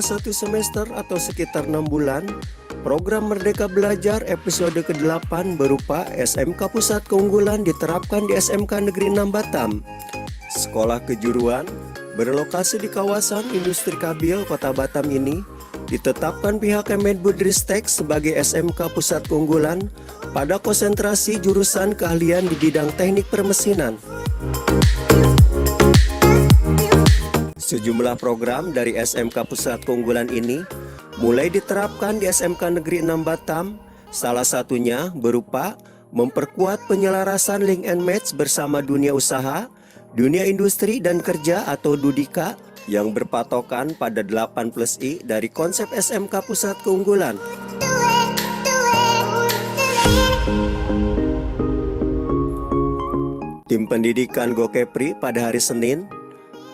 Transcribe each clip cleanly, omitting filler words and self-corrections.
1 semester atau sekitar 6 bulan, program Merdeka Belajar episode ke-8 berupa SMK Pusat Keunggulan diterapkan di SMK Negeri 6 Batam. Sekolah kejuruan berlokasi di kawasan industri Kabil, Kota Batam ini ditetapkan pihak Kemendikbudristek sebagai SMK Pusat Keunggulan pada konsentrasi jurusan keahlian di bidang teknik permesinan. Sejumlah program dari SMK Pusat Keunggulan ini mulai diterapkan di SMK Negeri 6 Batam, salah satunya berupa memperkuat penyelarasan link and match bersama dunia usaha, dunia industri dan kerja atau DUDIKA yang berpatokan pada 8+I dari konsep SMK Pusat Keunggulan. Tim pendidikan Gokepri pada hari Senin,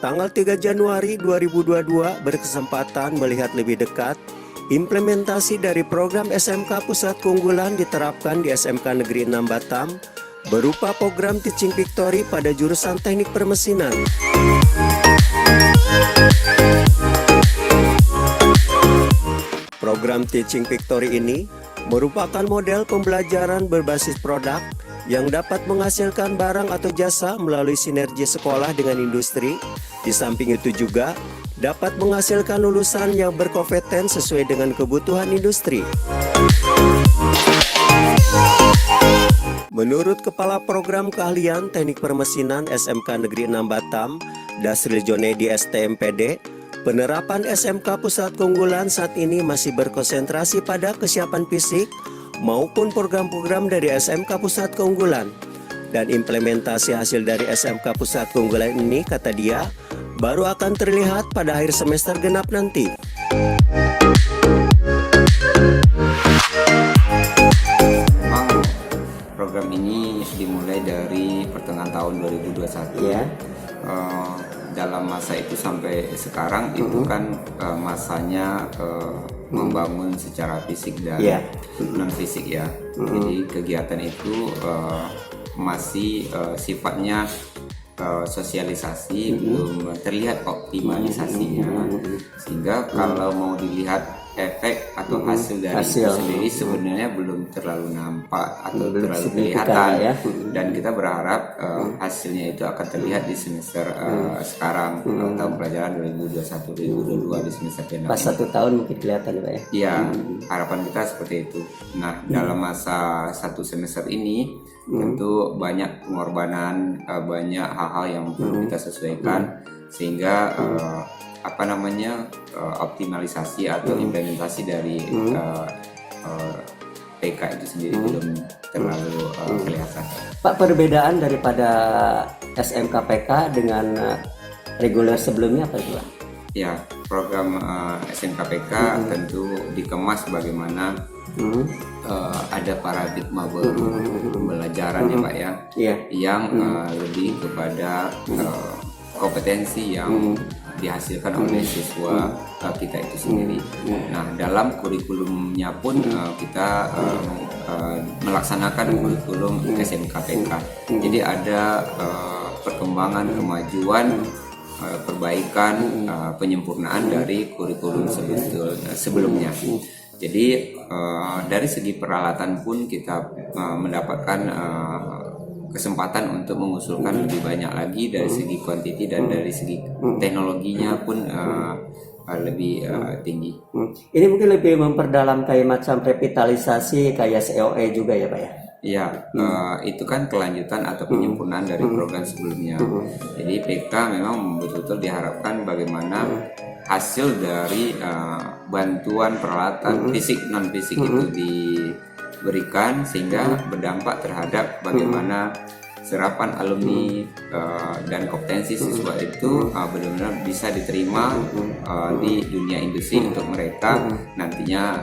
tanggal 3 Januari 2022 berkesempatan melihat lebih dekat implementasi dari program SMK Pusat Keunggulan diterapkan di SMK Negeri 6 Batam berupa program Teaching Victory pada jurusan teknik permesinan. Program Teaching Victory ini merupakan model pembelajaran berbasis produk yang dapat menghasilkan barang atau jasa melalui sinergi sekolah dengan industri. Di samping itu juga dapat menghasilkan lulusan yang berkompeten sesuai dengan kebutuhan industri. Menurut Kepala Program Keahlian Teknik Permesinan SMK Negeri 6 Batam, Dasril Jonedi STMPD, penerapan SMK Pusat Keunggulan saat ini masih berkonsentrasi pada kesiapan fisik maupun program-program dari SMK Pusat Keunggulan. Dan implementasi hasil dari SMK Pusat Keunggulan ini, kata dia, baru akan terlihat pada akhir semester genap nanti. Memang program ini dimulai dari pertengahan tahun 2021 ya. Dalam masa itu sampai sekarang itu kan masanya membangun secara fisik dan non fisik ya. Jadi kegiatan itu masih sifatnya sosialisasi, belum terlihat optimalisasinya, sehingga kalau mau dilihat efek atau hasil dari itu sendiri sebenarnya belum terlalu nampak atau terlalu kelihatan ya. Dan kita berharap hasilnya itu akan terlihat di semester sekarang, tahun pelajaran 2021-2022 di semester ke-6 pas 1 tahun mungkin kelihatan ya Pak ya. Iya, harapan kita seperti itu. Nah, dalam masa 1 semester ini tentu banyak pengorbanan, banyak hal-hal yang perlu kita sesuaikan sehingga optimalisasi atau implementasi dari PK itu sendiri belum terlalu kelihatan. Pak, perbedaan daripada SMK PK dengan reguler sebelumnya apa itu Pak? Ya, program SMK PK tentu dikemas bagaimana ada paradigma baru pembelajaran ya Pak ya, yang lebih kepada kompetensi yang dihasilkan oleh siswa kita itu sendiri. Nah, dalam kurikulumnya pun kita melaksanakan kurikulum SMK PK. Jadi ada perkembangan, kemajuan, perbaikan, penyempurnaan dari kurikulum sebelumnya. Jadi dari segi peralatan pun kita mendapatkan kesempatan untuk mengusulkan lebih banyak lagi dari segi kuantiti dan dari segi teknologinya pun lebih tinggi. Ini mungkin lebih memperdalam kayak macam revitalisasi kayak COE juga ya Pak ya? Iya, itu kan kelanjutan atau penyempurnaan dari program sebelumnya. Jadi PK memang betul-betul diharapkan bagaimana hasil dari bantuan peralatan fisik non fisik itu diberikan sehingga berdampak terhadap bagaimana serapan alumni dan kompetensi siswa itu benar-benar bisa diterima di dunia industri untuk mereka nantinya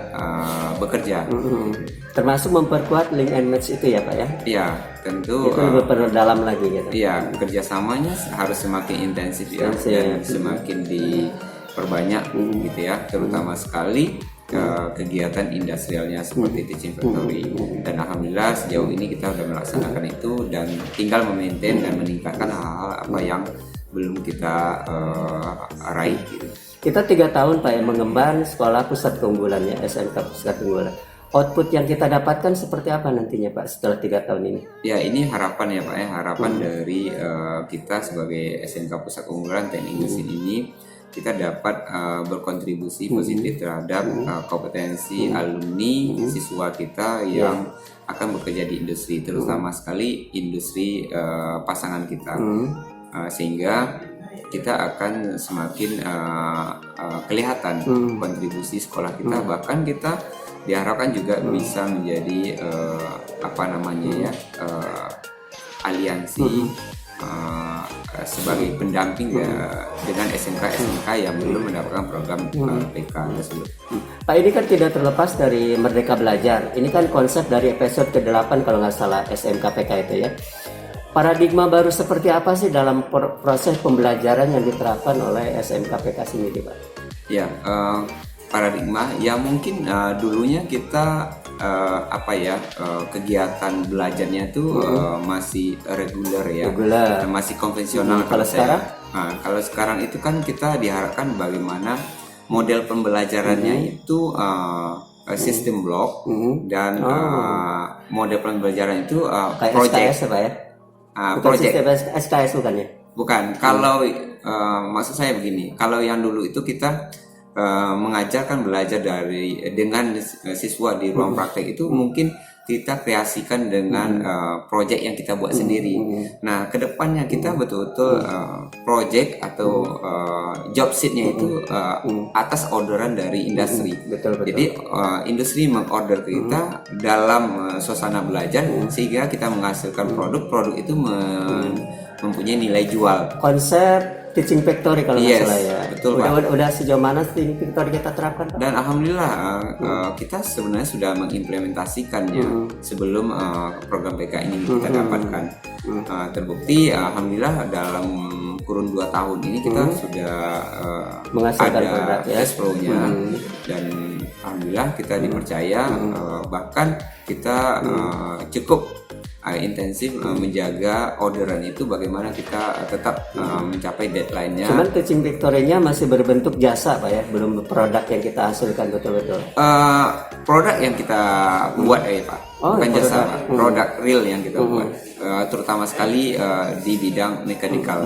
bekerja. Termasuk memperkuat link and match itu ya Pak ya? Iya, tentu itu lebih perdalam lagi gitu. Iya, kerjasamanya harus semakin intensif ya, dan semakin diperbanyak gitu ya, terutama sekali kegiatan industrialnya seperti Teaching Factory. Dan alhamdulillah sejauh ini kita sudah melaksanakan itu dan tinggal memaintain dan meningkatkan hal-hal apa yang belum kita raih gitu. Kita 3 tahun Pak ya mengemban sekolah pusat keunggulan ya, SMK pusat keunggulan. Output yang kita dapatkan seperti apa nantinya Pak setelah 3 tahun ini? Ya, ini harapan ya Pak ya, harapan dari kita sebagai SMK Pusat Keunggulan Teknik Mesin ini, kita dapat berkontribusi positif terhadap kompetensi alumni siswa kita yang akan bekerja di industri, terutama sekali industri pasangan kita, sehingga kita akan semakin kelihatan kontribusi sekolah kita, bahkan kita diharapkan juga bisa menjadi aliansi sebagai pendamping dengan SMK yang belum mendapatkan program PK tersebut. Pak, ini kan tidak terlepas dari Merdeka Belajar. Ini kan konsep dari episode ke-8 kalau nggak salah SMK PK itu ya. Paradigma baru seperti apa sih dalam proses pembelajaran yang diterapkan oleh SMK PK sendiri Pak? Ya, paradigma ya mungkin dulunya kita kegiatan belajarnya itu masih reguler ya, masih konvensional. Kalau sekarang itu kan kita diharapkan bagaimana model pembelajarannya itu sistem blok dan model pembelajaran itu project. SKS Pak ya? Project. SKS bukan ya? Bukan. Kalau maksud saya begini, kalau yang dulu itu kita mengajarkan belajar dengan siswa di ruang praktek itu mungkin kita kreasikan dengan proyek yang kita buat sendiri. Nah, kedepannya kita betul-betul proyek atau job sheet-nya itu atas orderan dari industri. Betul. Jadi industri mengorder ke kita dalam suasana belajar sehingga kita menghasilkan produk itu mempunyai nilai jual. Konsep teaching factory kalau nggak salah ya. Betul, udah sejauh mana teaching factory kita terapkan Pak? Dan alhamdulillah kita sebenarnya sudah mengimplementasikannya sebelum program PK ini kita dapatkan. Terbukti alhamdulillah dalam kurun 2 tahun ini kita sudah menghasilkan ada produk ya, cash flow-nya dan alhamdulillah kita dipercaya, bahkan kita cukup intensif menjaga orderan itu, bagaimana kita tetap mencapai deadline-nya. Cuman teaching factory-nya masih berbentuk jasa Pak ya, belum produk yang kita hasilkan betul-betul. Produk yang kita buat Pak, bukan jasa Pak. Produk real yang kita buat, terutama sekali di bidang mechanical,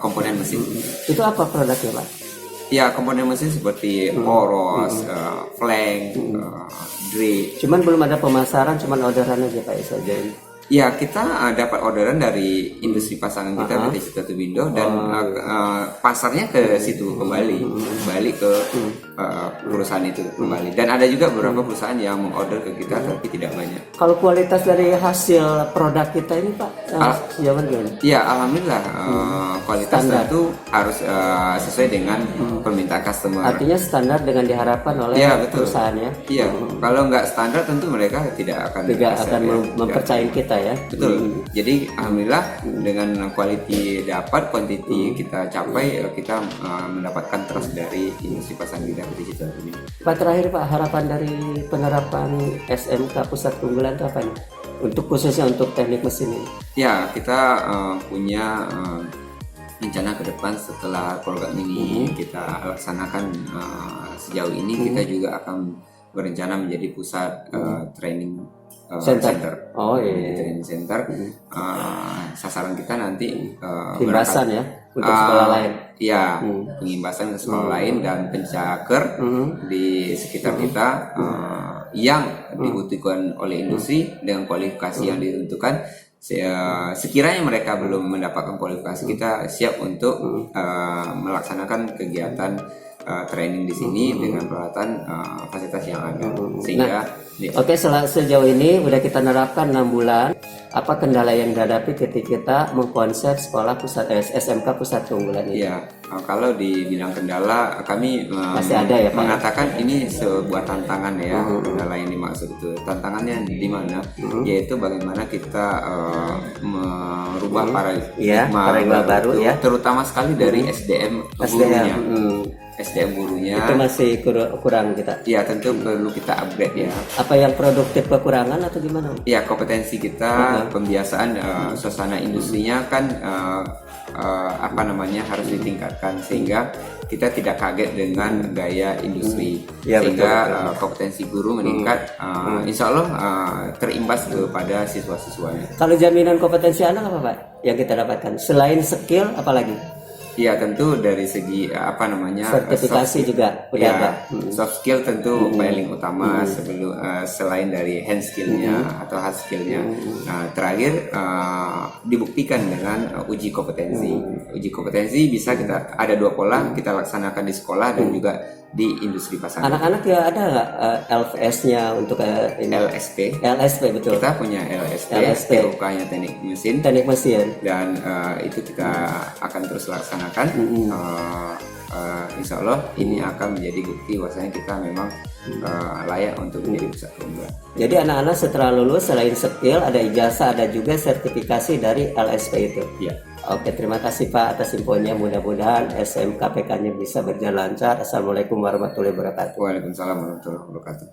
komponen mesin. Itu apa produknya Pak? Ya, komponen mesin seperti poros, flank, grade. Cuman belum ada pemasaran, cuman orderan aja Pak saja ini. Ya, kita dapat orderan dari industri pasangan kita PT Citra Tubindo dan pasarnya ke situ kembali ke perusahaan itu kembali. Dan ada juga beberapa perusahaan yang mengorder ke kita tapi tidak banyak. Kalau kualitas dari hasil produk kita ini Pak, sejauh mana? Ya, alhamdulillah kualitas Standar. tentu harus sesuai dengan permintaan customer. Artinya standar dengan diharapkan oleh perusahaan ya. Iya, kalau nggak standar tentu mereka tidak akan mempercayai kita ya. Betul. Jadi alhamdulillah dengan quality dapat, quantity kita capai, kita mendapatkan trust dari industri pasangan kita digital ini. Pak, terakhir Pak, harapan dari penerapan SMK Pusat Keunggulan itu apa nih? Untuk khususnya untuk teknik mesin ini. Ya, kita punya rencana ke depan setelah program ini kita laksanakan sejauh ini, kita juga akan berencana menjadi pusat training center. Training center. Sasaran kita nanti pengimbasan ya untuk sekolah lain. Iya, pengimbasan ke sekolah lain dan pencaker di sekitar kita yang dibutuhkan oleh industri dengan kualifikasi yang ditentukan. Sekiranya mereka belum mendapatkan kualifikasi, kita siap untuk melaksanakan kegiatan training di sini dengan peralatan fasilitas yang ada, sehingga sejauh ini udah kita nerapkan 6 bulan. Apa kendala yang dihadapi ketika kita mengkonsep sekolah pusat SMK Pusat Keunggulan ini? Ya, kalau di bidang kendala kami masih ada ya Pak? Mengatakan ini sebuah tantangan ya. Kendala yang dimaksud itu tantangannya di mana? Yaitu bagaimana kita merubah paradigma baru ya, terutama sekali dari SDM guru-nya. SDM gurunya. Itu masih kurang kita. Ya tentu perlu kita upgrade ya. Apa yang produktif kekurangan atau gimana? Ya kompetensi kita, pembiasaan suasana industrinya kan apa namanya harus ditingkatkan sehingga kita tidak kaget dengan gaya industri, Ya, sehingga betul. kompetensi guru meningkat. Insya Allah terimbas kepada siswa-siswanya. Kalau jaminan kompetensi anak apa Pak yang kita dapatkan? Selain skill apalagi? Ya tentu dari segi apa namanya Sertifikasi juga udah ada. soft skill tentu paling utama sebelum selain dari hand skillnya atau hard skillnya. Nah terakhir dibuktikan dengan uji kompetensi. Uji kompetensi bisa kita ada 2 pola kita laksanakan di sekolah dan juga di industri pasangan. Anak-anak ya ada nggak LVS-nya untuk ini? LSP LSP betul. kita punya LSP, LSP. TUK-nya teknik mesin. Teknik mesin. Dan itu kita akan terus laksanakan. Insya Allah ini akan menjadi bukti bahwasanya kita memang layak untuk menjadi pusat keunggulan. Jadi anak-anak setelah lulus selain skill ada ijazah, ada juga sertifikasi dari LSP itu. Ya. Oke, terima kasih Pak atas infonya. Mudah-mudahan SMKPK-nya bisa berjalan lancar. Assalamualaikum warahmatullahi wabarakatuh. Waalaikumsalam warahmatullahi wabarakatuh.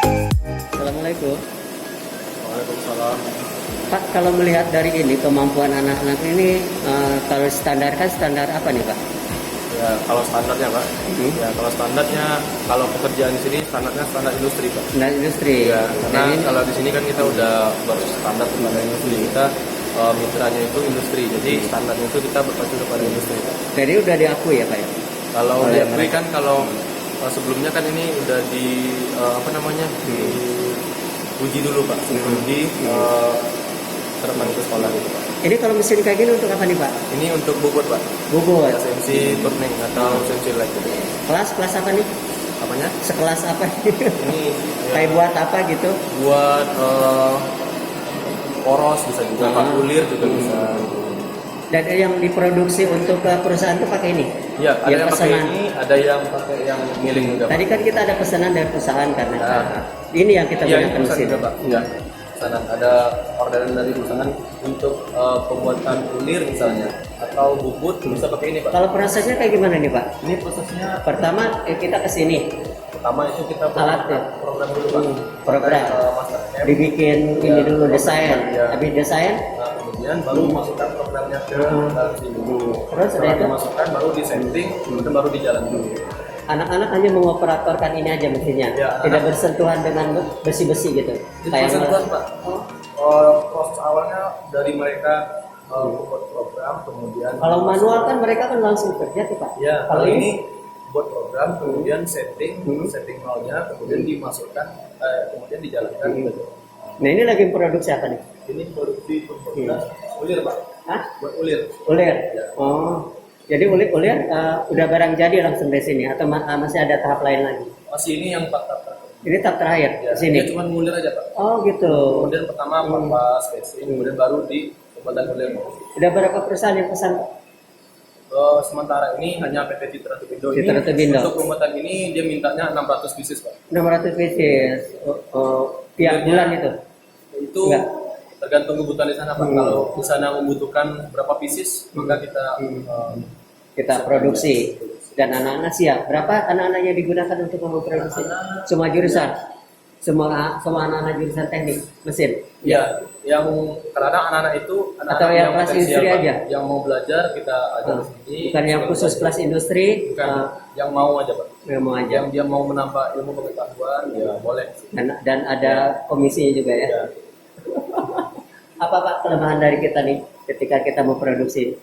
Assalamualaikum. Waalaikumsalam. Pak, kalau melihat dari ini kemampuan anak-anak ini kalau standar apa nih Pak? Ya kalau standarnya Pak, ya kalau standarnya kalau pekerjaan di sini standarnya standar industri Pak. Standar industri. Ya, karena Dan ini, kalau di sini kan kita udah berstandar kepada industri kita, mitranya itu industri, jadi standarnya itu kita berpacu kepada industri Pak. jadi udah diakui ya Pak ya? Kalau Oh, yang diakui kan kalau sebelumnya kan ini udah di apa namanya uji dulu Pak, uji terbang ke sekolah gitu Pak. Ini kalau mesin kayak gini untuk apa nih Pak? Ini untuk bobot Pak, Bubut. SMC turning atau SMC light gitu. Kelas apa nih? Apanya? Sekelas apa? Ini Kayak buat apa gitu? buat poros bisa juga Pak, ulir juga bisa. Dan yang diproduksi untuk perusahaan itu pakai ini? Ya, ada yang pakai pesanan. ini, ada yang pakai yang miling juga Pak. Tadi kan kita ada pesanan dari perusahaan karena Ya. ini yang kita Iya, ini gunakan pesan mesin. juga Pak. Ya. Pesanan ada orderan dari perusahaan untuk pembuatan ulir misalnya atau bubut bisa pakai ini Pak. Kalau prosesnya kayak gimana nih Pak? Ini prosesnya Pertama kita ke sini, pertama itu kita Alatnya. program dulu Pak. program, Master Camp. dibikin ini dulu desain, Ya. habis desain, Nah, kemudian baru masukkan programnya ke dalam sini. terus Setelah ada itu dimasukkan baru di setting, kemudian baru dijalankan. anak-anak hanya mengoperatorkan ini aja mesinnya, Ya, tidak bersentuhan dengan besi-besi gitu. Itu sentuhan Pak. Proses awalnya dari mereka membuat program, kemudian Kalau manual kan mereka kan langsung kerja tuh Pak. ya Kalau kalau ini ini buat program, kemudian setting filenya, kemudian dimasukkan, kemudian dijalankan gitu. nah ini lagi produksi apa nih? Ini produksi pembuatan ulir Pak, Hah? buat ulir. Ulir. Ya. Oh. Jadi ulir udah barang jadi langsung dari sini atau masih ada tahap lain lagi? Masih ini yang tahap terakhir. Ini tahap terakhir Ya, di sini. dia cuma ngulir aja Pak. Oh gitu. Kemudian pertama pas spacing, kemudian baru di pembuatan ulir. Udah berapa perusahaan yang pesan? Sementara ini hanya PT Citra Tupindo ini. Citra Tupindo. Untuk pembuatan ini dia mintanya 600 pieces Pak. 600 pieces. Tiap Ulernya- bulan itu. Itu Enggak. tergantung kebutuhan di sana Pak. Kalau di sana membutuhkan berapa pieces, maka kita Kita produksi dan anak-anak siap. Berapa anak-anak yang digunakan untuk memproduksi? Semua jurusan. Semua anak-anak jurusan teknik mesin. ya yang kadang anak-anak itu Atau yang kelas potensial, industri Pak. aja? Yang mau belajar kita ajar di sini. Bukan yang khusus kelas industri. Bukan, yang mau aja Pak. Yang mau aja. Yang dia mau menambah ilmu pengetahuan, ya boleh. Dan ada komisinya juga ya. Ya. Apa Pak kelemahan dari kita nih ketika kita memproduksi?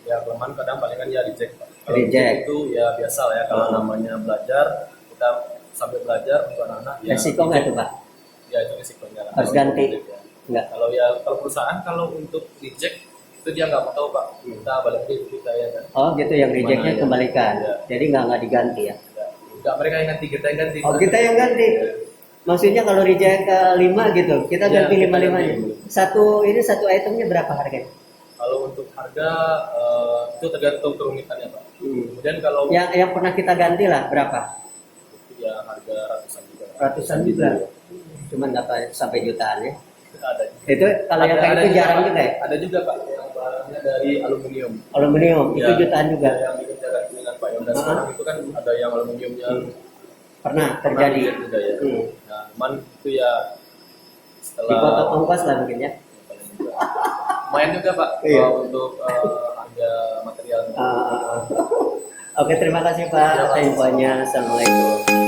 Ya kelemahan kadang palingan ya reject Pak. Kalau Reject. itu ya biasa lah ya, kalau namanya belajar, kita sambil belajar untuk anak-anak ya, Resiko nggak tuh Pak? ya itu risikonya lah. Harus ganti? Ya. Enggak. Kalau perusahaan kalau untuk reject itu dia nggak mau tahu Pak, kita balik ke kita ya kan. Oh gitu, yang rejectnya Gimana, ya? kembalikan. Iya. Jadi nggak diganti ya. Nggak mereka yang ganti, kita yang ganti. Oh kita yang ganti. Maksudnya kalau reject ke 5 gitu, kita Iya, ganti kita 5-5-nya. ganti. Satu itemnya berapa harganya? Kalau untuk harga itu tergantung kerumitannya Pak. Kemudian kalau Yang pernah kita ganti lah berapa? ya harga ratusan juga. Ratusan juga. Cuman nggak sampai jutaan ya. Ada. Itu kalau yang kayak itu juga, jarang Pak. juga ya? Ada juga Pak yang barangnya dari aluminium. Aluminium itu Ya, jutaan juga. Yang dikerjakan dengan Pak Yonda sekarang itu kan ada yang aluminiumnya Pernah pernah terjadi. reject juga ya. Nah, cuman itu ya setelah Dipotong ongkos lah mungkin ya. lumayan juga Pak Iya. untuk harga material. Oke, terima kasih Pak atas infonya. Assalamualaikum.